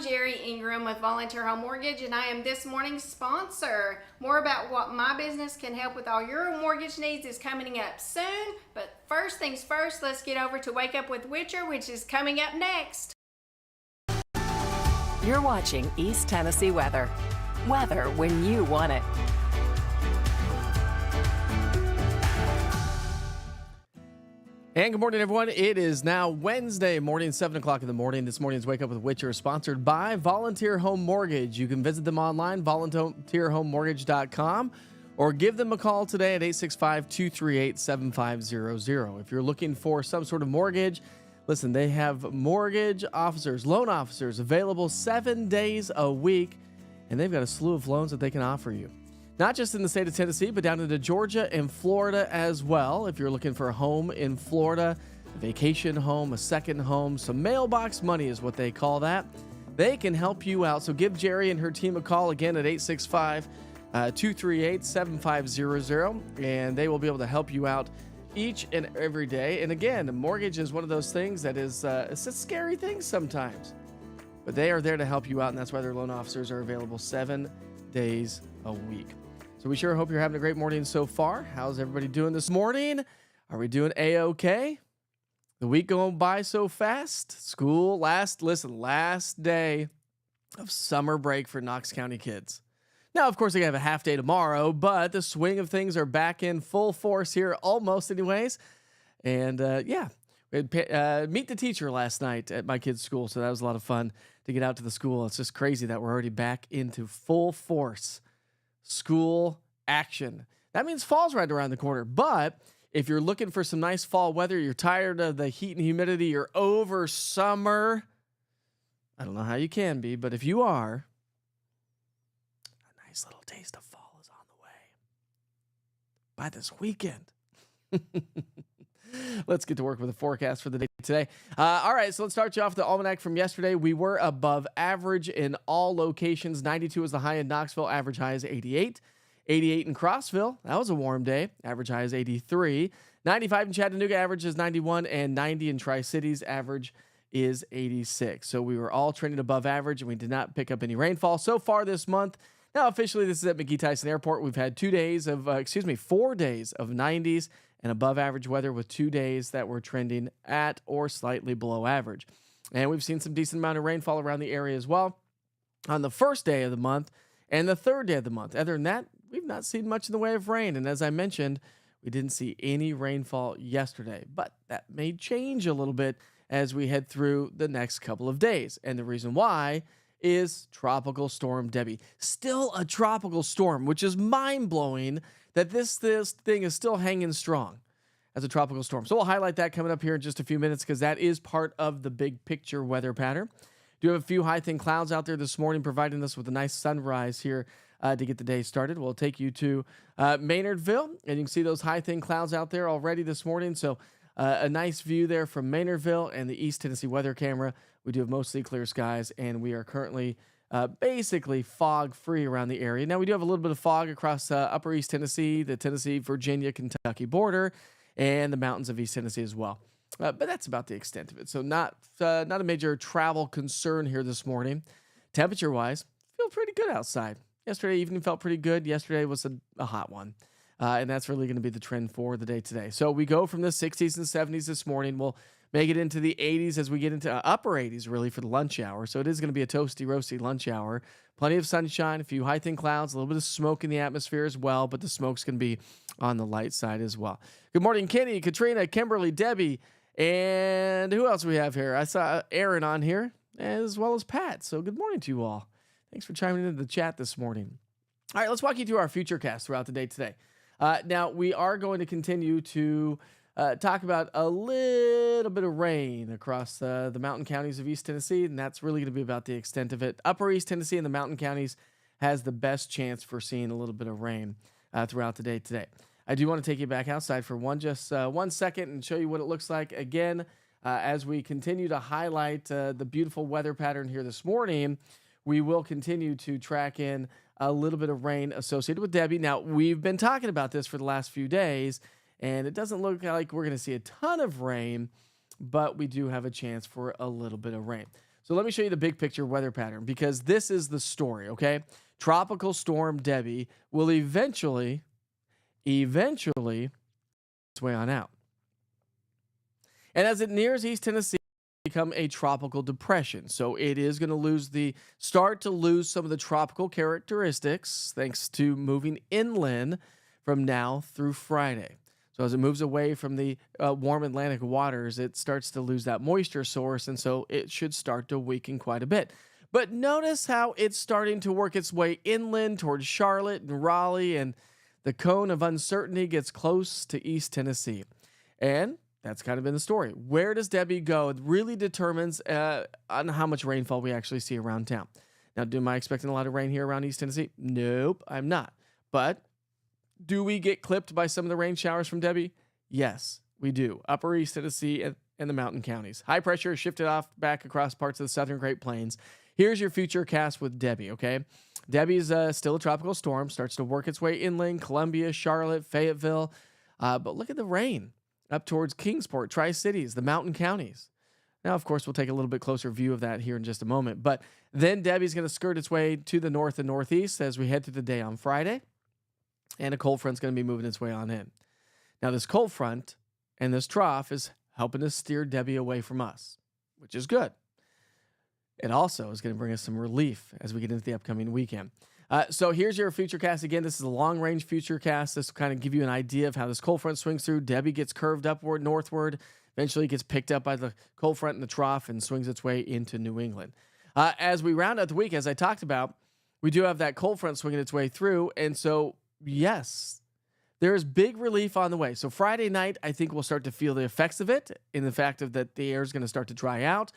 Jerry Ingram with Volunteer Home Mortgage, and I am this morning's sponsor. More about what my business can help with all your mortgage needs is coming up soon. But first things first, let's get over to Wake Up with Witcher, which is coming up next. You're watching East Tennessee Weather. Weather when you want it. And good morning, everyone. It is now Wednesday morning, 7 o'clock in the morning. This morning's Wake Up with Witcher is sponsored by Volunteer Home Mortgage. You can visit them online, volunteerhomemortgage.com, or give them a call today at 865-238-7500. If you're looking for some sort of mortgage, listen, they have mortgage officers, loan officers available 7 days a week, and they've got a slew of loans that they can offer you. Not just in the state of Tennessee, but down into Georgia and Florida as well. If you're looking for a home in Florida, a vacation home, a second home, some mailbox money is what they call that. They can help you out. So give Jerry and her team a call again at 865-238-7500, and they will be able to help you out each and every day. And again, a mortgage is one of those things that is it's a scary thing sometimes. But they are there to help you out, and that's why their loan officers are available 7 days a week. So we sure hope you're having a great morning so far. How's everybody doing this morning? Are we doing A-okay? The week going by so fast. School, last day of summer break for Knox County kids. Now, of course, they have a half day tomorrow, but the swing of things are back in full force here, almost anyways. And we had meet the teacher last night at my kid's school, so that was a lot of fun to get out to the school. It's just crazy that we're already back into full force school action. That means fall's right around the corner. But if you're looking for some nice fall weather, you're tired of the heat and humidity, you're over summer. I don't know how you can be, but if you are, a nice little taste of fall is on the way by this weekend. Let's get to work with the forecast for the day today. All right, so let's start you off with the almanac from yesterday. We were above average in all locations. 92 is the high in Knoxville. Average high is 88. 88 in Crossville. That was a warm day. Average high is 83. 95 in Chattanooga. Average is 91. And 90 in Tri-Cities. Average is 86. So we were all trending above average, and we did not pick up any rainfall so far this month. Now, officially, this is at McGee-Tyson Airport. We've had 4 days of 90s and above average weather, with 2 days that were trending at or slightly below average. And we've seen some decent amount of rainfall around the area as well on the first day of the month and the third day of the month. Other than that, we've not seen much in the way of rain. And as I mentioned, we didn't see any rainfall yesterday, but that may change a little bit as we head through the next couple of days. And the reason why is Tropical Storm Debbie. Still a tropical storm, which is mind-blowing that this thing is still hanging strong as a tropical storm. So we'll highlight that coming up here in just a few minutes, because that is part of the big picture weather pattern. Do have a few high-thin clouds out there this morning, providing us with a nice sunrise here to get the day started. We'll take you to Maynardville, and you can see those high-thin clouds out there already this morning. So a nice view there from Maynardville and the East Tennessee weather camera. We do have mostly clear skies, and we are currently basically fog-free around the area. Now, we do have a little bit of fog across upper East Tennessee, the Tennessee, Virginia, Kentucky border, and the mountains of East Tennessee as well. But that's about the extent of it. So not a major travel concern here this morning. Temperature-wise, feel pretty good outside. Yesterday evening felt pretty good. Yesterday was a hot one. And that's really going to be the trend for the day today. So we go from the 60s and 70s this morning. We'll make it into the 80s as we get into upper 80s, really, for the lunch hour. So it is going to be a toasty, roasty lunch hour. Plenty of sunshine, a few high-thin clouds, a little bit of smoke in the atmosphere as well, but the smoke's going to be on the light side as well. Good morning, Kenny, Katrina, Kimberly, Debbie, and who else do we have here? I saw Aaron on here, as well as Pat. So good morning to you all. Thanks for chiming into the chat this morning. All right, let's walk you through our future cast throughout the day today. Now, we are going to continue to talk about a little bit of rain across the mountain counties of East Tennessee, and that's really going to be about the extent of it. Upper East Tennessee and the mountain counties has the best chance for seeing a little bit of rain throughout the day today. I do want to take you back outside for 1 second and show you what it looks like again as we continue to highlight the beautiful weather pattern here this morning. We will continue to track in a little bit of rain associated with Debbie. Now, we've been talking about this for the last few days, and it doesn't look like we're going to see a ton of rain, but we do have a chance for a little bit of rain. So let me show you the big picture weather pattern because this is the story, okay? Tropical storm Debbie will eventually its way on out. And as it nears East Tennessee, become a tropical depression. So it is going to start to lose some of the tropical characteristics thanks to moving inland from now through Friday. So as it moves away from the warm Atlantic waters, it starts to lose that moisture source, and so it should start to weaken quite a bit. But notice how it's starting to work its way inland towards Charlotte and Raleigh, and the cone of uncertainty gets close to East Tennessee. And that's kind of been the story. Where does Debbie go? It really determines on how much rainfall we actually see around town. Now, am I expecting a lot of rain here around East Tennessee? Nope, I'm not. But do we get clipped by some of the rain showers from Debbie? Yes, we do. Upper East Tennessee and the mountain counties. High pressure is shifted off back across parts of the southern Great Plains. Here's your future cast with Debbie, okay? Debbie's still a tropical storm, starts to work its way inland, Columbia, Charlotte, Fayetteville. But look at the rain up towards Kingsport, Tri-Cities, the mountain counties. Now, of course, we'll take a little bit closer view of that here in just a moment. But then Debbie's going to skirt its way to the north and northeast as we head through the day on Friday. And a cold front's going to be moving its way on in. Now, this cold front and this trough is helping to steer Debbie away from us, which is good. It also is going to bring us some relief as we get into the upcoming weekend. So here's your future cast. Again, this is a long-range future cast. This will kind of give you an idea of how this cold front swings through. Debbie gets curved upward, northward, eventually gets picked up by the cold front in the trough and swings its way into New England. As we round out the week, as I talked about, we do have that cold front swinging its way through. And so, yes, there is big relief on the way. So Friday night, I think we'll start to feel the effects of it in the fact of that the air is going to start to dry out.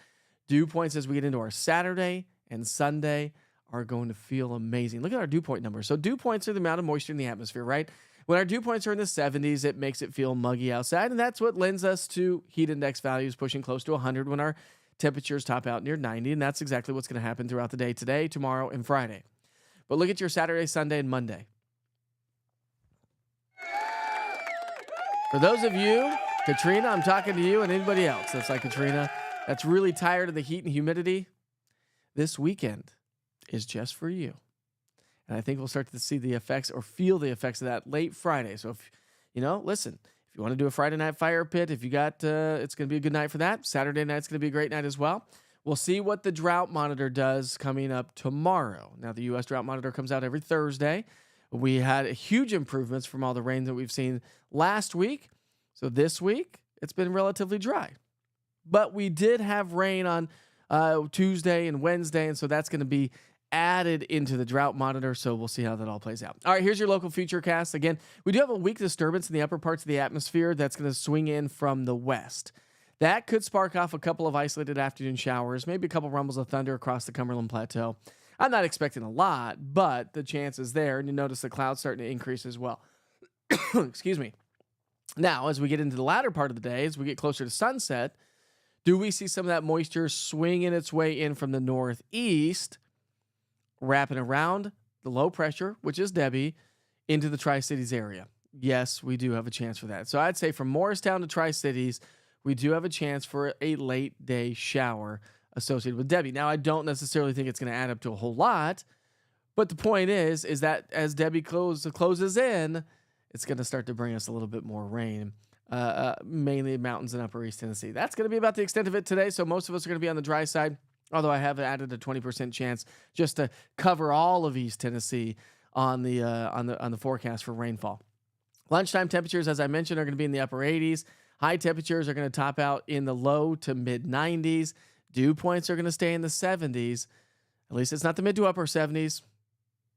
Dew points as we get into our Saturday and Sunday are going to feel amazing. Look at our dew point numbers. So dew points are the amount of moisture in the atmosphere, right? When our dew points are in the 70s, it makes it feel muggy outside, and that's what lends us to heat index values pushing close to 100 when our temperatures top out near 90, and that's exactly what's going to happen throughout the day today, tomorrow, and Friday. But look at your Saturday, Sunday, and Monday. For those of you, Katrina, I'm talking to you and anybody else that's like Katrina, that's really tired of the heat and humidity, this weekend is just for you. And I think we'll start to see the effects or feel the effects of that late Friday. So if, listen, if you want to do a Friday night fire pit, if you got, it's going to be a good night for that. Saturday night's going to be a great night as well. We'll see what the drought monitor does coming up tomorrow. Now, the U.S. drought monitor comes out every Thursday. We had huge improvements from all the rain that we've seen last week. So this week, it's been relatively dry. But we did have rain on Tuesday and Wednesday, and so that's going to be added into the drought monitor, so we'll see how that all plays out. All right, here's your local future cast. Again, we do have a weak disturbance in the upper parts of the atmosphere that's going to swing in from the west. That could spark off a couple of isolated afternoon showers, maybe a couple rumbles of thunder across the Cumberland Plateau. I'm not expecting a lot, but the chance is there, and you notice the clouds starting to increase as well. Excuse me. Now, as we get into the latter part of the day, as we get closer to sunset, do we see some of that moisture swinging its way in from the northeast, wrapping around the low pressure, which is Debbie, into the Tri-Cities area? Yes, we do have a chance for that. So I'd say from Morristown to Tri-Cities, we do have a chance for a late day shower associated with Debbie. Now, I don't necessarily think it's going to add up to a whole lot, but the point is that as Debbie closes in, it's going to start to bring us a little bit more rain, mainly mountains in upper East Tennessee. That's going to be about the extent of it today, so most of us are going to be on the dry side, although I have added a 20% chance just to cover all of East Tennessee on the forecast for rainfall. Lunchtime temperatures, as I mentioned, are going to be in the upper 80s. High temperatures are going to top out in the low to mid 90s. Dew points are going to stay in the 70s. At least it's not the mid to upper 70s,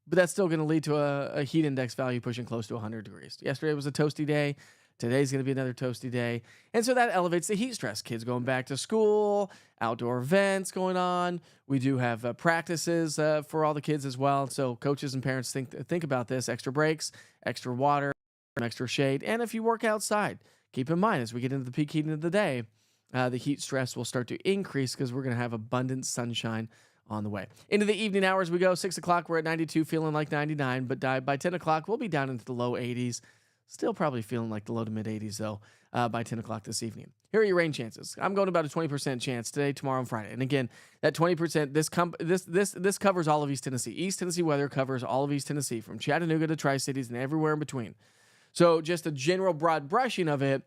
but that's still going to lead to a heat index value pushing close to 100 degrees. Yesterday was a toasty day. Today's going to be another toasty day. And so that elevates the heat stress. Kids going back to school, outdoor events going on. We do have practices for all the kids as well. So coaches and parents think about this. Extra breaks, extra water, extra shade. And if you work outside, keep in mind as we get into the peak heating of the day, the heat stress will start to increase because we're going to have abundant sunshine on the way. Into the evening hours we go. 6 o'clock, we're at 92, feeling like 99. But by 10 o'clock, we'll be down into the low 80s. Still probably feeling like the low to mid 80s though by 10 o'clock this evening. Here are your rain chances. I'm going about a 20% chance today, tomorrow, and Friday. And again, that 20%, this covers all of East Tennessee. East Tennessee weather covers all of East Tennessee, from Chattanooga to Tri-Cities and everywhere in between. So just a general broad brushing of it,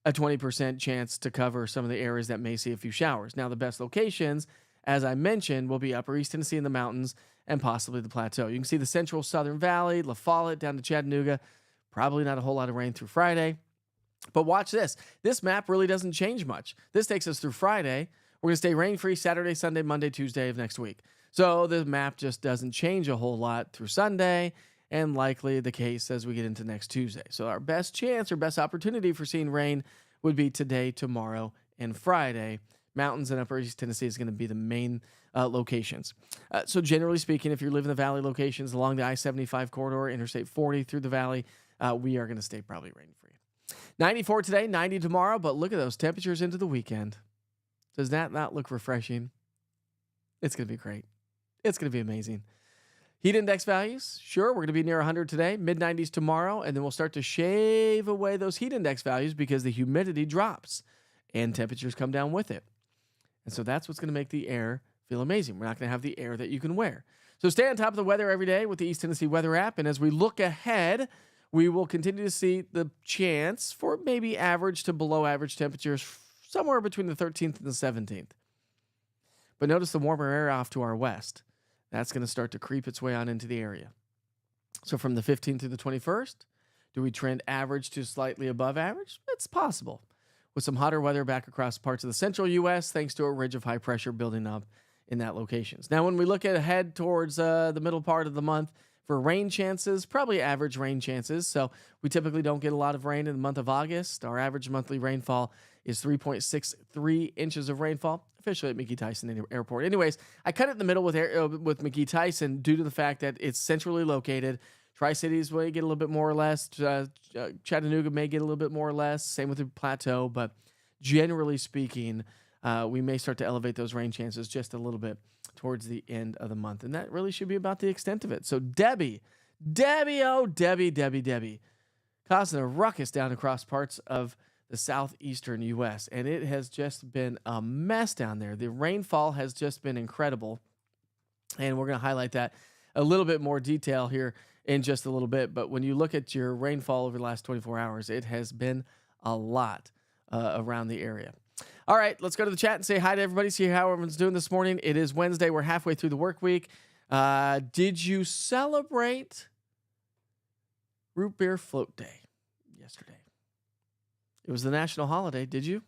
a 20% chance to cover some of the areas that may see a few showers. Now, the best locations, as I mentioned, will be upper East Tennessee in the mountains and possibly the plateau. You can see the central Southern Valley, La Follette down to Chattanooga. Probably not a whole lot of rain through Friday. But watch this. This map really doesn't change much. This takes us through Friday. We're going to stay rain-free Saturday, Sunday, Monday, Tuesday of next week. So the map just doesn't change a whole lot through Sunday, and likely the case as we get into next Tuesday. So our best chance or best opportunity for seeing rain would be today, tomorrow, and Friday. Mountains and upper East Tennessee is going to be the main locations. So generally speaking, if you live in the valley locations along the I-75 corridor, Interstate 40 through the valley, we are going to stay probably rain-free. 94 today, 90 tomorrow, but look at those temperatures into the weekend. Does that not look refreshing? It's going to be great. It's going to be amazing. Heat index values, sure, we're going to be near 100 today, mid-90s tomorrow, and then we'll start to shave away those heat index values because the humidity drops and temperatures come down with it. And so that's what's going to make the air feel amazing. We're not going to have the air that you can wear. So stay on top of the weather every day with the East Tennessee Weather app, and as we look ahead, we will continue to see the chance for maybe average to below average temperatures somewhere between the 13th and the 17th. But notice the warmer air off to our west. That's going to start to creep its way on into the area. So from the 15th to the 21st, do we trend average to slightly above average? It's possible. With some hotter weather back across parts of the central U.S., thanks to a ridge of high pressure building up in that locations. Now, when we look ahead towards the middle part of the month, for rain chances, probably average rain chances. So we typically don't get a lot of rain in the month of August. Our average monthly rainfall is 3.63 inches of rainfall, officially at McGee Tyson Airport. Anyways, I cut it in the middle with McGee Tyson due to the fact that it's centrally located. Tri-Cities may get a little bit more or less. Chattanooga may get a little bit more or less. Same with the plateau. But generally speaking, we may start to elevate those rain chances just a little bit towards the end of the month. And that really should be about the extent of it. So Debbie, causing a ruckus down across parts of the southeastern U.S. And it has just been a mess down there. The rainfall has just been incredible. And we're going to highlight that a little bit more detail here in just a little bit. But when you look at your rainfall over the last 24 hours, it has been a lot around the area. All right, let's go to the chat and say hi to everybody, see how everyone's doing this morning. It is Wednesday. We're halfway through the work week. Did you celebrate Root Beer Float Day yesterday? It was the national holiday, did you?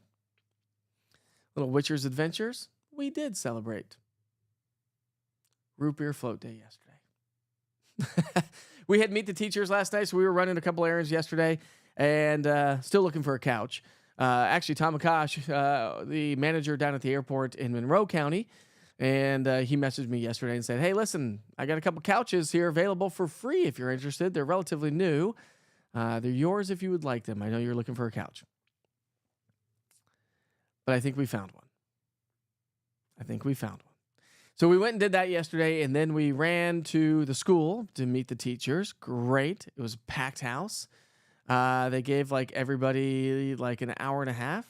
Little Witcher's Adventures? We did celebrate Root Beer Float Day yesterday. We had Meet the Teachers last night, so we were running a couple errands yesterday and still looking for a couch. Actually, Tom Akash, the manager down at the airport in Monroe County, and he messaged me yesterday and said, hey, listen, I got a couple couches here available for free if you're interested. They're relatively new. They're yours if you would like them. I know you're looking for a couch. But I think we found one. So we went and did that yesterday, and then we ran to the school to meet the teachers. Great. It was a packed house. They gave everybody an hour and a half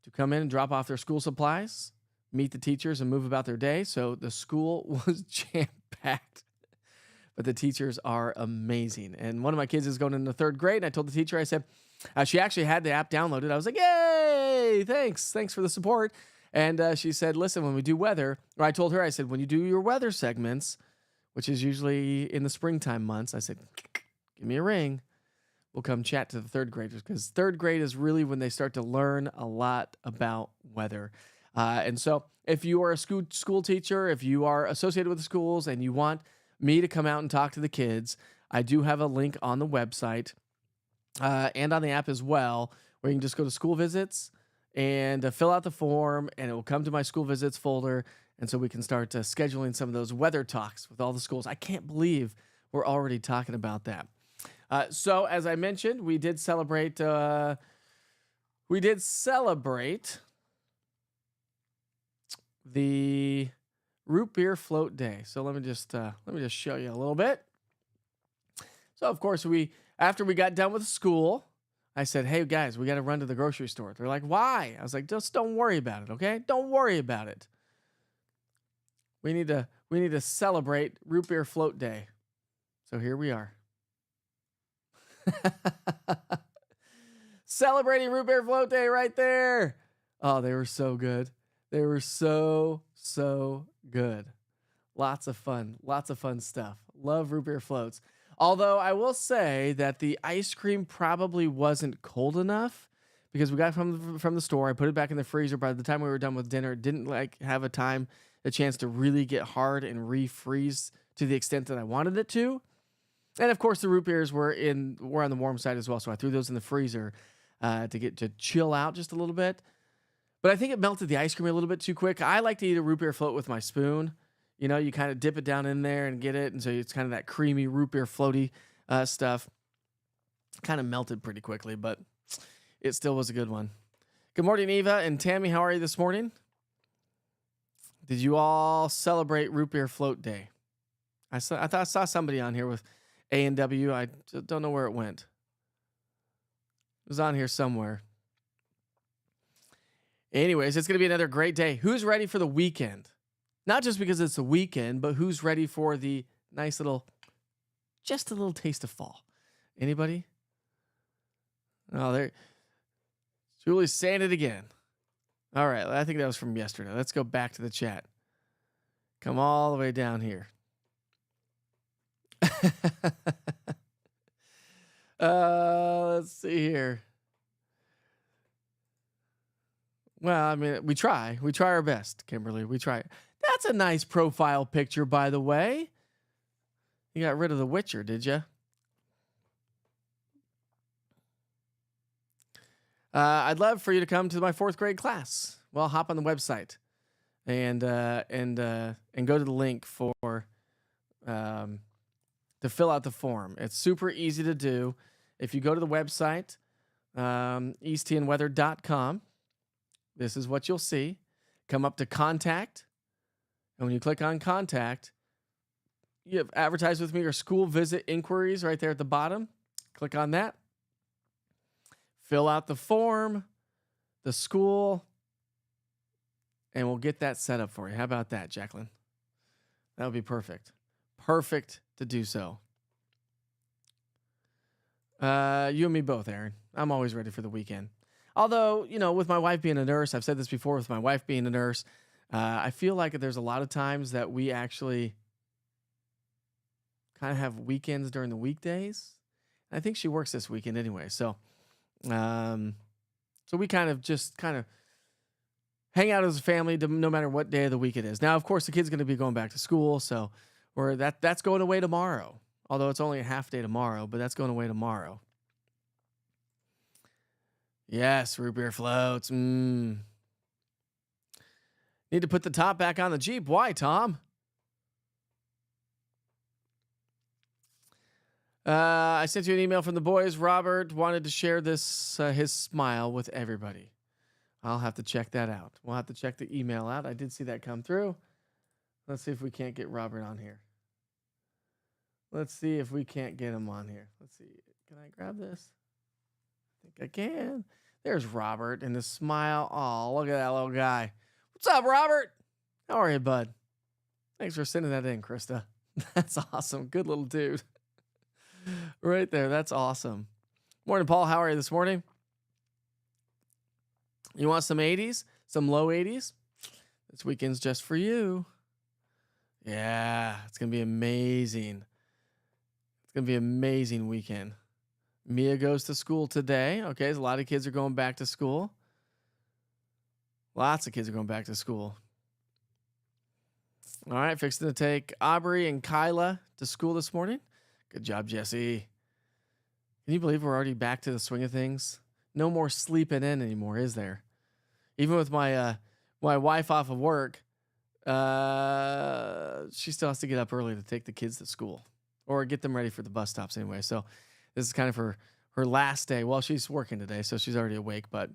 to come in and drop off their school supplies, meet the teachers, and move about their day. So the school was jam-packed. But the teachers are amazing. And one of my kids is going into third grade, and I told the teacher, I said, she actually had the app downloaded. I was like, yay, thanks for the support. And she said, listen, when we do weather, or I told her, I said, when you do your weather segments, which is usually in the springtime months, I said, give me a ring. We'll come chat to the third graders, because third grade is really when they start to learn a lot about weather. And so if you are a school teacher, if you are associated with the schools and you want me to come out and talk to the kids, I do have a link on the website and on the app as well, where you can just go to school visits and fill out the form, and it will come to my school visits folder. And so we can start scheduling some of those weather talks with all the schools. I can't believe we're already talking about that. So as I mentioned, we did celebrate the Root Beer Float Day. So let me just show you a little bit. So of course after we got done with school, I said, "Hey guys, we got to run to the grocery store." They're like, "Why?" I was like, "Just don't worry about it, okay? Don't worry about it. We need to celebrate Root Beer Float Day." So here we are. Celebrating Root Beer Float Day right there. Oh, they were so good. They were so good. Lots of fun stuff. Love root beer floats. Although I will say that the ice cream probably wasn't cold enough because we got it from the store. I put it back in the freezer. By the time we were done with dinner, it didn't have a chance to really get hard and refreeze to the extent that I wanted it to. And of course, the root beers were on the warm side as well, so I threw those in the freezer to chill out just a little bit. But I think it melted the ice cream a little bit too quick. I like to eat a root beer float with my spoon. You know, you kind of dip it down in there and get it, and so it's kind of that creamy root beer floaty stuff. Kind of melted pretty quickly, but it still was a good one. Good morning, Eva and Tammy. How are you this morning? Did you all celebrate Root Beer Float Day? I thought I saw somebody on here with A&W. I don't know where it went. It was on here somewhere. Anyways, it's going to be another great day. Who's ready for the weekend? Not just because it's the weekend, but who's ready for the just a little taste of fall? Anybody? Oh, there. Julie's saying it again. All right, I think that was from yesterday. Let's go back to the chat. Come all the way down here. Let's see here. Well, I mean, we try our best, Kimberly. We try. That's a nice profile picture, by the way. You got rid of the Witcher, did you? I'd love for you to come to my 4th grade class. Well, hop on the website and go to the link for to fill out the form. It's super easy to do. If you go to the website, eastandweather.com, this is what you'll see. Come up to contact. And when you click on contact, you have advertise with me or school visit inquiries right there at the bottom. Click on that. Fill out the form, the school, and we'll get that set up for you. How about that, Jacqueline? That would be perfect. Perfect to do so. You and me both, Aaron. I'm always ready for the weekend. Although, you know, with my wife being a nurse, I've said this before, with my wife being a nurse, I feel like there's a lot of times that we actually kind of have weekends during the weekdays. I think she works this weekend anyway. So we kind of hang out as a family no matter what day of the week it is. Now, of course, the kid's going to be going back to school. So that's going away tomorrow. Although it's only a half day tomorrow, but that's going away tomorrow. Yes, root beer floats. Need to put the top back on the Jeep. Why, Tom? I sent you an email from the boys. Robert wanted to share this, his smile with everybody. I'll have to check that out. We'll have to check the email out. I did see that come through. Let's see if we can't get Robert on here. Let's see if we can't get him on here. Let's see. Can I grab this? I think I can. There's Robert and the smile. Oh, look at that little guy. What's up, Robert? How are you, bud? Thanks for sending that in, Krista. That's awesome. Good little dude. Right there. That's awesome. Morning, Paul. How are you this morning? You want some 80s? Some low 80s? This weekend's just for you. Yeah, it's going to be amazing. It's going to be an amazing weekend. Mia goes to school today. Okay, a lot of kids are going back to school. Lots of kids are going back to school. All right, fixing to take Aubrey and Kyla to school this morning. Good job, Jesse. Can you believe we're already back to the swing of things? No more sleeping in anymore, is there? Even with my wife off of work, she still has to get up early to take the kids to school or get them ready for the bus stops anyway. So this is kind of her last day. Well, she's working today, so she's already awake, but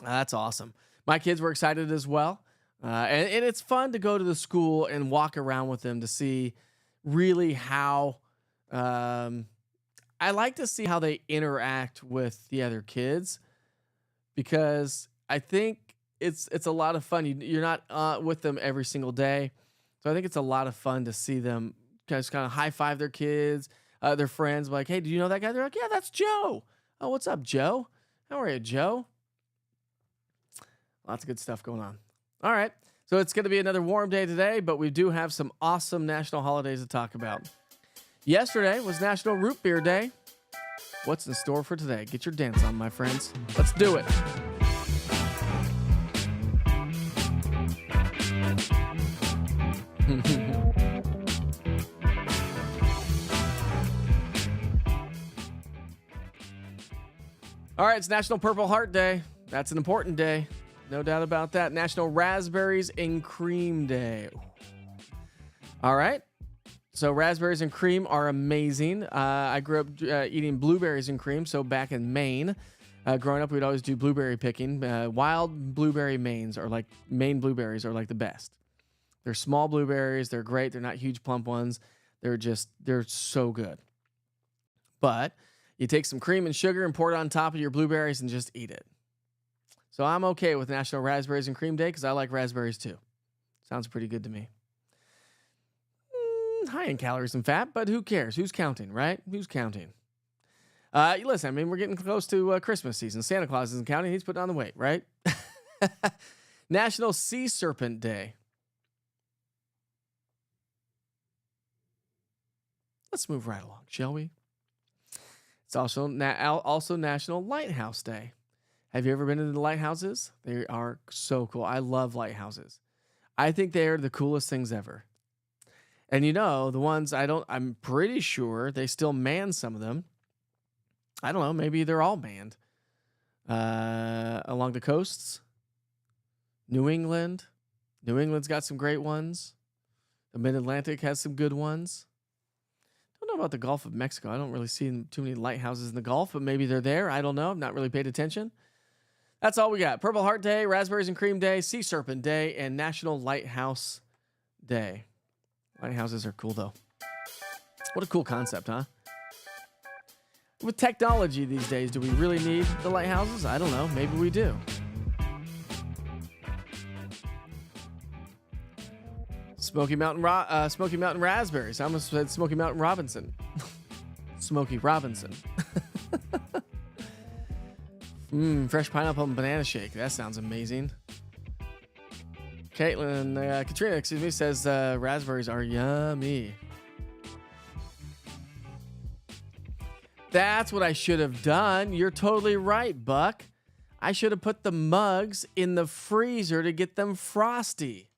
that's awesome. My kids were excited as well. And it's fun to go to the school and walk around with them to see really how I like to see how they interact with the other kids because I think it's a lot of fun. You're not with them every single day, so I think it's a lot of fun to see them kind of high five their kids, their friends. Like, hey, do you know that guy? They're like, yeah, that's Joe. Oh, what's up, Joe? How are you, Joe? Lots of good stuff going on. All right, so it's going to be another warm day today, but we do have some awesome national holidays to talk about. Yesterday was National Root Beer Day. What's in store for today? Get your dance on, my friends. Let's do it. All right, it's National Purple Heart Day. That's an important day. No doubt about that. National Raspberries and Cream Day. All right. So raspberries and cream are amazing. I grew up eating blueberries and cream. So back in Maine, growing up, we'd always do blueberry picking. Wild blueberry Maine blueberries are like the best. They're small blueberries. They're great. They're not huge plump ones. They're so good. But you take some cream and sugar and pour it on top of your blueberries and just eat it. So I'm okay with National Raspberries and Cream Day because I like raspberries too. Sounds pretty good to me. High in calories and fat, but who cares? Who's counting, right? Who's counting? Listen, I mean, we're getting close to Christmas season. Santa Claus isn't counting. He's putting on the weight, right? National Sea Serpent Day. Let's move right along, shall we? It's also National Lighthouse Day. Have you ever been to the lighthouses? They are so cool. I love lighthouses. I think they are the coolest things ever. And the ones I'm pretty sure they still man some of them. I don't know, maybe they're all manned. Along the coasts. New England's got some great ones. The Mid-Atlantic has some good ones. Don't know about the Gulf of Mexico. I don't really see too many lighthouses in the Gulf, but maybe they're there. I don't know. I've not really paid attention. That's all we got. Purple Heart Day, Raspberries and Cream Day, Sea Serpent Day, and National Lighthouse Day. Lighthouses are cool, though. What a cool concept, huh? With technology these days, do we really need the lighthouses? I don't know. Maybe we do. Smoky Mountain Raspberries. I almost said Smoky Mountain Robinson. Smokey Robinson. Fresh pineapple and banana shake. That sounds amazing. Katrina, says raspberries are yummy. That's what I should have done. You're totally right, Buck. I should have put the mugs in the freezer to get them frosty.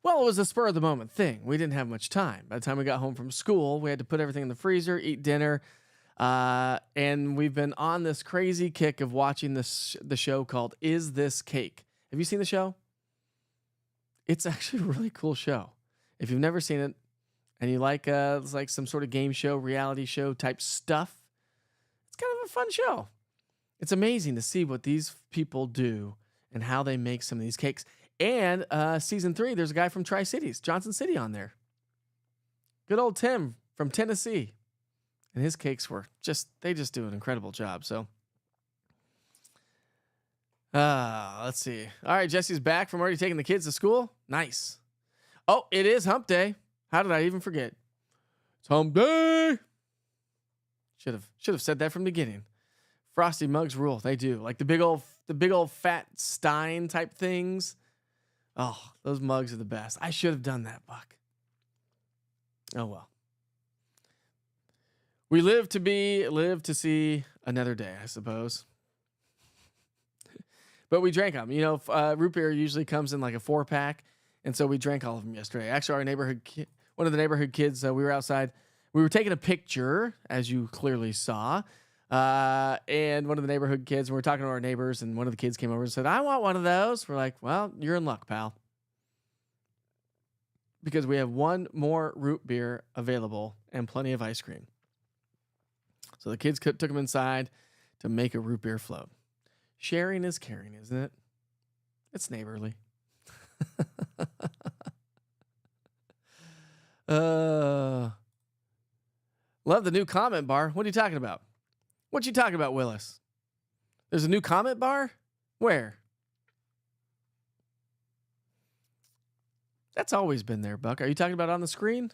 Well, it was a spur of the moment thing. We didn't have much time. By the time we got home from school, we had to put everything in the freezer, eat dinner. And we've been on this crazy kick of watching the show called Is This Cake? Have you seen the show? It's actually a really cool show. If you've never seen it and you like it's like some sort of game show, reality show type stuff, it's kind of a fun show. It's amazing to see what these people do and how they make some of these cakes. And season 3, there's a guy from Tri-Cities, Johnson City, on there. Good old Tim from Tennessee. And his cakes they just do an incredible job. So, let's see. All right, Jesse's back from already taking the kids to school. Nice. Oh, it is Hump Day. How did I even forget? It's Hump Day. Should have said that from the beginning. Frosty mugs rule. They do. Like the big old fat Stein type things. Oh, those mugs are the best. I should have done that, Buck. Oh well. We live to see another day, I suppose. But we drank them. Root beer usually comes in like a 4-pack, and so we drank all of them yesterday. Actually, one of the neighborhood kids, we were outside. We were taking a picture, as you clearly saw, and one of the neighborhood kids, and we were talking to our neighbors, and one of the kids came over and said, I want one of those. We're like, well, you're in luck, pal. Because we have one more root beer available and plenty of ice cream. So the kids took them inside to make a root beer float. Sharing is caring, isn't it? It's neighborly. 'Cause Love the new comment bar. What are you talking about? What you talking about, Willis? There's a new comment bar? Where? That's always been there, Buck. Are you talking about on the screen?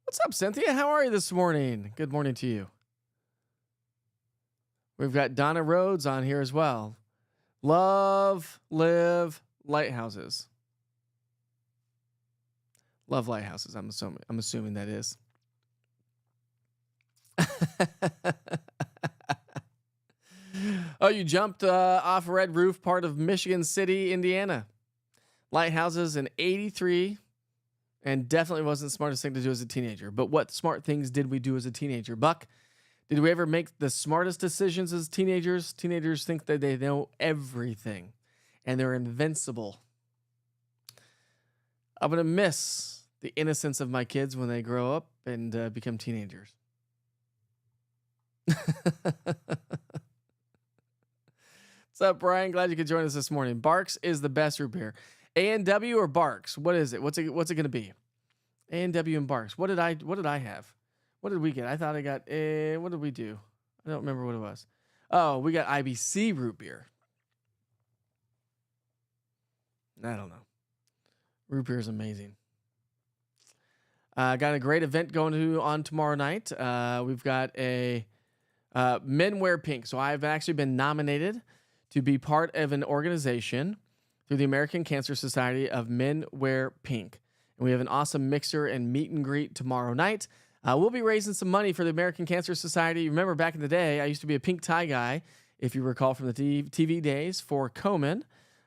What's up, Cynthia? How are you this morning? Good morning to you. We've got Donna Rhodes on here as well. Love, live, lighthouses. Love lighthouses. I'm assuming that is. Oh, you jumped off a red roof, part of Michigan City, Indiana. Lighthouses in 83, and definitely wasn't the smartest thing to do as a teenager. But what smart things did we do as a teenager? Buck, did we ever make the smartest decisions as teenagers? Teenagers think that they know everything, and they're invincible. I'm going to miss the innocence of my kids when they grow up and become teenagers. What's up, Brian? Glad you could join us this morning. Barks is the best root beer. A&W or Barks? What is it? What's it going to be? A&W and Barks. What did I have? What did we get? I thought I got what did we do? I don't remember what it was. Oh, we got IBC root beer. I don't know. Root beer is amazing. Got a great event going on tomorrow night. We've got a Men Wear Pink. So I've actually been nominated to be part of an organization through the American Cancer Society of Men Wear Pink. And we have an awesome mixer and meet and greet tomorrow night. We'll be raising some money for the American Cancer Society. Remember back in the day, I used to be a pink tie guy, if you recall from the TV days, for Komen.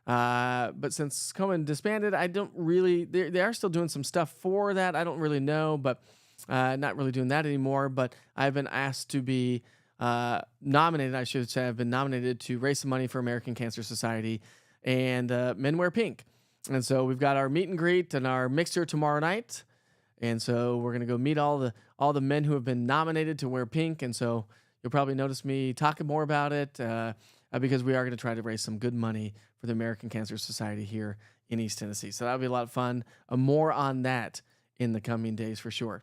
But since Komen disbanded, I don't really, they are still doing some stuff for that. I don't really know, but not really doing that anymore. But I've been asked to be nominated, I should say, I've been nominated to raise some money for American Cancer Society and Men Wear Pink. And so we've got our meet and greet and our mixer tomorrow night. And so we're going to go meet all the men who have been nominated to wear pink. And so you'll probably notice me talking more about it because we are going to try to raise some good money for the American Cancer Society here in East Tennessee. So that'll be a lot of fun. More on that in the coming days for sure.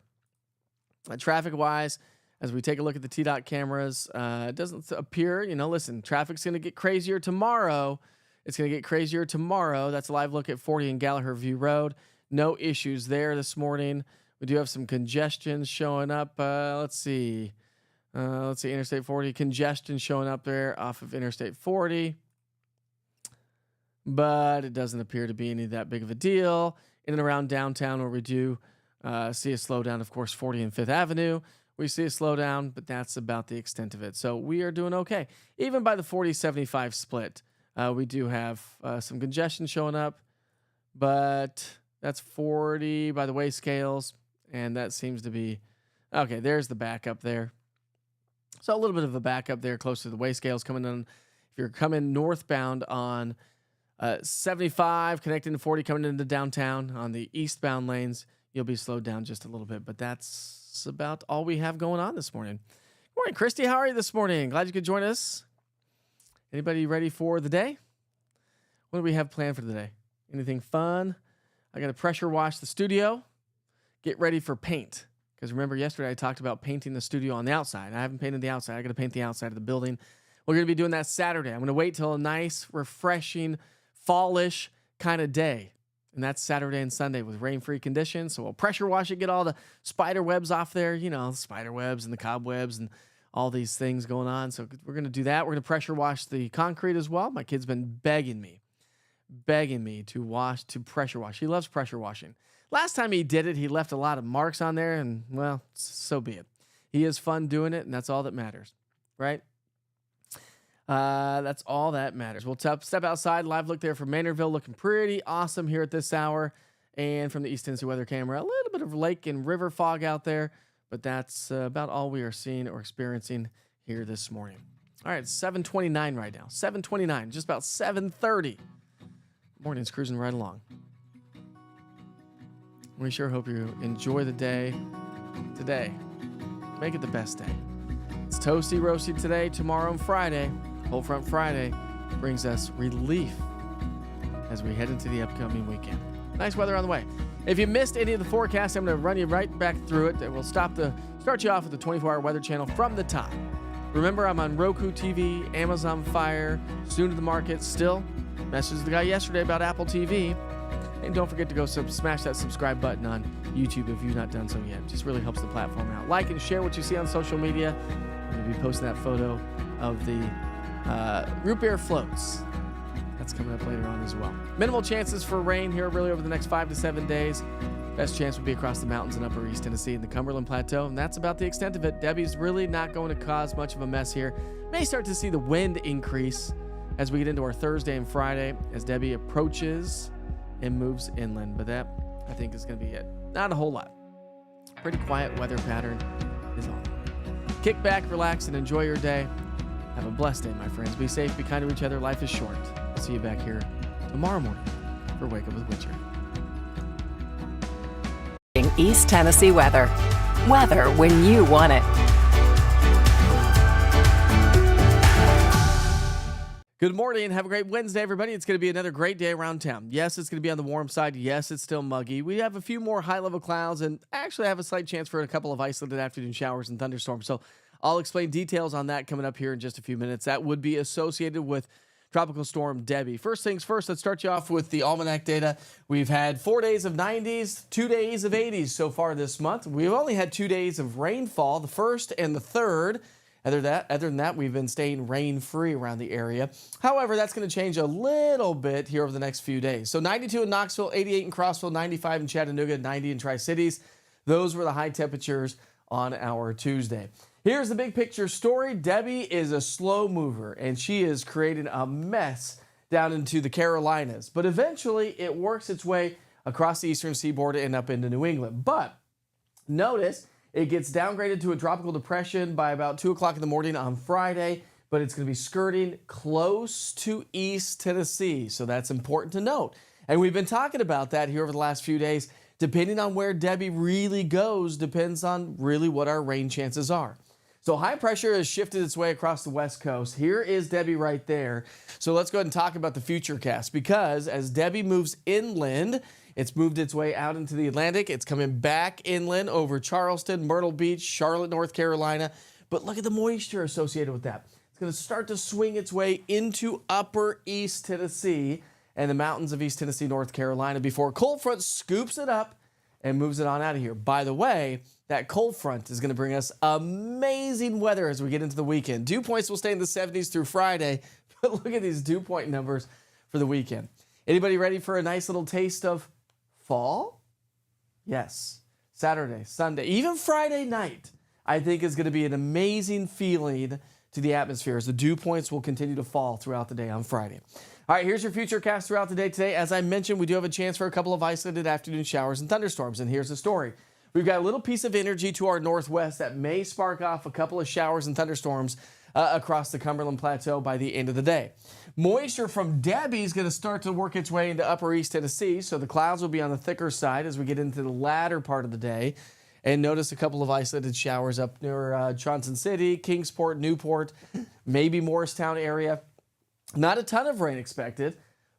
Traffic-wise, as we take a look at the TDOT cameras, it doesn't appear, listen, traffic's going to get crazier tomorrow. It's going to get crazier tomorrow. That's a live look at 40 and Gallagher View Road. No issues there this morning. We do have some congestion showing up. Let's see. Interstate 40. Congestion showing up there off of Interstate 40. But it doesn't appear to be any that big of a deal. In and around downtown where we do see a slowdown, of course, 40 and 5th Avenue. We see a slowdown, but that's about the extent of it. So we are doing okay. Even by the 40-75 split, we do have some congestion showing up. But that's 40 by the way scales. And that seems to be... Okay, there's the backup there. So a little bit of a backup there close to the way scales coming in. If you're coming northbound on 75, connecting to 40, coming into downtown on the eastbound lanes, you'll be slowed down just a little bit. But that's about all we have going on this morning. Good morning, Christy. How are you this morning? Glad you could join us. Anybody ready for the day? What do we have planned for the day? Anything fun? I got to pressure wash the studio. Get ready for paint. Because remember, yesterday I talked about painting the studio on the outside. I haven't painted the outside. I got to paint the outside of the building. We're going to be doing that Saturday. I'm going to wait till a nice, refreshing, fallish kind of day. And that's Saturday and Sunday with rain-free conditions. So we'll pressure wash it, get all the spider webs off there. The spider webs and the cobwebs and all these things going on. So we're going to do that. We're going to pressure wash the concrete as well. My kid's been begging me to pressure wash. He loves pressure washing. Last time he did it, he left a lot of marks on there, and, well, so be it. He has fun doing it, and that's all that matters, right? That's all that matters. We'll step outside. Live look there for Maynardville, looking pretty awesome here at this hour. And from the East Tennessee weather camera, a little bit of lake and river fog out there, but that's about all we are seeing or experiencing here this morning. All right, it's 7:29 right now. 7:29, just about 7:30. Morning's cruising right along. We sure hope you enjoy the day today. Make it the best day. It's toasty roasty today, tomorrow and Friday. Cold Front Friday brings us relief as we head into the upcoming weekend. nice weather on the way. If you missed any of the forecasts, I'm going to run you right back through it. And we'll start you off with the 24-hour weather channel from the top. Remember, I'm on Roku TV, Amazon Fire, soon to the market still. Messaged the guy yesterday about Apple TV. And don't forget to go smash that subscribe button on YouTube if you've not done so yet. It just really helps the platform out. Like and share what you see on social media. I'm going to be posting that photo of the root beer floats. That's coming up later on as well. Minimal chances for rain here really over the next 5 to 7 days. Best chance would be across the mountains in upper East Tennessee and the Cumberland Plateau, and that's about the extent of it. Debbie's really not going to cause much of a mess here. May start to see the wind increase as we get into our Thursday and Friday as Debbie approaches and moves inland, but that, I think, is going to be it. Not a whole lot. Pretty quiet weather pattern is all. Kick back, relax, and enjoy your day. Have a blessed day, my friends. Be safe, be kind to each other. Life is short. I'll see you back here tomorrow morning for Wake Up with Witcher. East Tennessee weather. Weather when you want it. Good morning. Have a great Wednesday, everybody. It's going to be another great day around town. Yes, it's going to be on the warm side. Yes, it's still muggy. We have a few more high-level clouds and actually have a slight chance for a couple of isolated afternoon showers and thunderstorms. So I'll explain details on that coming up here in just a few minutes. That would be associated with Tropical Storm Debbie. First things first, let's start you off with the almanac data. We've had 4 days of 90s, 2 days of 80s so far this month. We've only had 2 days of rainfall, the 1st and the 3rd. Other than that, we've been staying rain-free around the area. However, that's going to change a little bit here over the next few days. So 92 in Knoxville, 88 in Crossville, 95 in Chattanooga, 90 in Tri-Cities. Those were the high temperatures on our Tuesday. Here's the big picture story. Debbie is a slow mover, and she is creating a mess down into the Carolinas. But eventually, it works its way across the eastern seaboard and up into New England. But notice it gets downgraded to a tropical depression by about 2 o'clock in the morning on Friday, but it's going to be skirting close to East Tennessee. So that's important to note. And we've been talking about that here over the last few days. Depending on where Debbie really goes, depends on really what our rain chances are. So high pressure has shifted its way across the West Coast. Here is Debbie right there. So let's go ahead and talk about the future cast, because as Debbie moves inland, it's moved its way out into the Atlantic. It's coming back inland over Charleston, Myrtle Beach, Charlotte, North Carolina. But look at the moisture associated with that. It's going to start to swing its way into upper East Tennessee and the mountains of East Tennessee, North Carolina, before a cold front scoops it up and moves it on out of here. By the way, that cold front is going to bring us amazing weather as we get into the weekend. Dew points will stay in the 70s through Friday, but look at these dew point numbers for the weekend. Anybody ready for a nice little taste of fall? Yes. Saturday, Sunday, even Friday night, I think is going to be an amazing feeling to the atmosphere as the dew points will continue to fall throughout the day on Friday. All right, here's your future cast throughout the day today. As I mentioned, we do have a chance for a couple of isolated afternoon showers and thunderstorms, and here's the story. We've got a little piece of energy to our northwest that may spark off a couple of showers and thunderstorms across the Cumberland Plateau by the end of the day. Moisture from Debbie is going to start to work its way into upper East Tennessee, so the clouds will be on the thicker side as we get into the latter part of the day. And notice a couple of isolated showers up near Johnson City, Kingsport, Newport, maybe Morristown area. Not a ton of rain expected,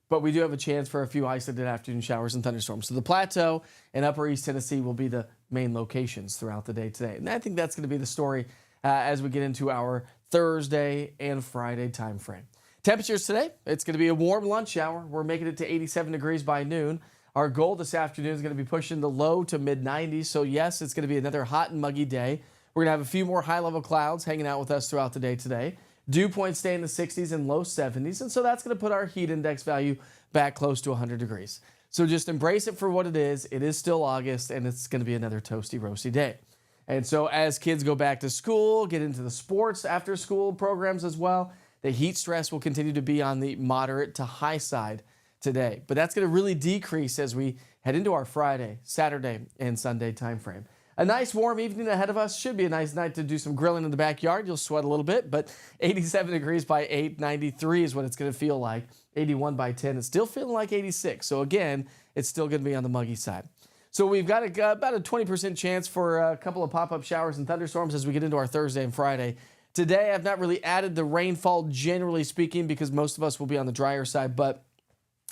but we do have a chance for a few isolated afternoon showers and thunderstorms. So the Plateau and upper East Tennessee will be the main locations throughout the day today. And I think that's going to be the story as we get into our Thursday and Friday time frame. Temperatures today, it's going to be a warm lunch hour. We're making it to 87 degrees by noon. Our goal this afternoon is going to be pushing the low to mid-90s. So yes, it's going to be another hot and muggy day. We're going to have a few more high-level clouds hanging out with us throughout the day today. Dew points stay in the 60s and low 70s, and so that's going to put our heat index value back close to 100 degrees. So just embrace it for what it is. It is still August, and it's going to be another toasty, roasty day. And so as kids go back to school, get into the sports after-school programs as well, the heat stress will continue to be on the moderate to high side today. But that's going to really decrease as we head into our Friday, Saturday, and Sunday time frame. A nice warm evening ahead of us. Should be a nice night to do some grilling in the backyard. You'll sweat a little bit, but 87 degrees by 8, 93 is what it's going to feel like. 81 by 10. It's still feeling like 86. So again, it's still going to be on the muggy side. So we've got about a 20% chance for a couple of pop-up showers and thunderstorms as we get into our Thursday and Friday. Today, I've not really added the rainfall, generally speaking, because most of us will be on the drier side. But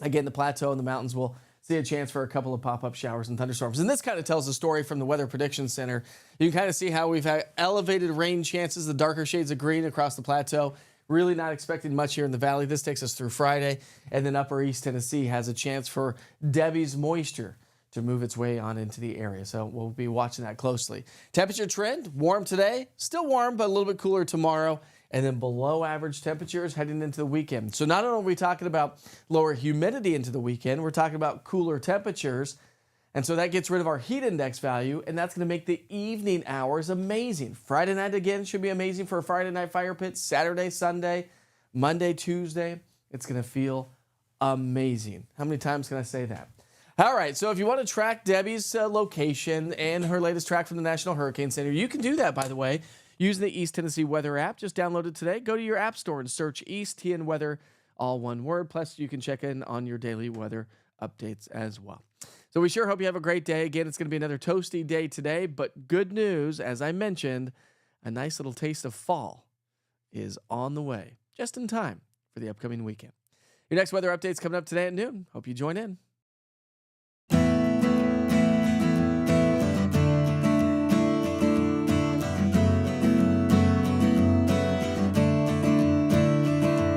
again, the plateau and the mountains will see a chance for a couple of pop-up showers and thunderstorms. And this kind of tells the story from the Weather Prediction Center. You can kind of see how we've had elevated rain chances, the darker shades of green across the plateau. Really not expecting much here in the valley. This takes us through Friday. And then upper East Tennessee has a chance for Debbie's moisture to move its way on into the area. So we'll be watching that closely. Temperature trend, warm today, still warm, but a little bit cooler tomorrow. And then below average temperatures heading into the weekend. So not only are we talking about lower humidity into the weekend, we're talking about cooler temperatures. And so that gets rid of our heat index value, and that's going to make the evening hours amazing. Friday night, again, should be amazing for a Friday night fire pit. Saturday, Sunday, Monday, Tuesday, it's going to feel amazing. How many times can I say that? All right, so if you want to track Debbie's location and her latest track from the National Hurricane Center, you can do that, by the way, using the East Tennessee Weather app. Just download it today. Go to your app store and search East TN Weather, all one word. Plus, you can check in on your daily weather updates as well. So we sure hope you have a great day. Again, it's going to be another toasty day today, but good news, as I mentioned, a nice little taste of fall is on the way, just in time for the upcoming weekend. Your next weather update's coming up today at noon. Hope you join in.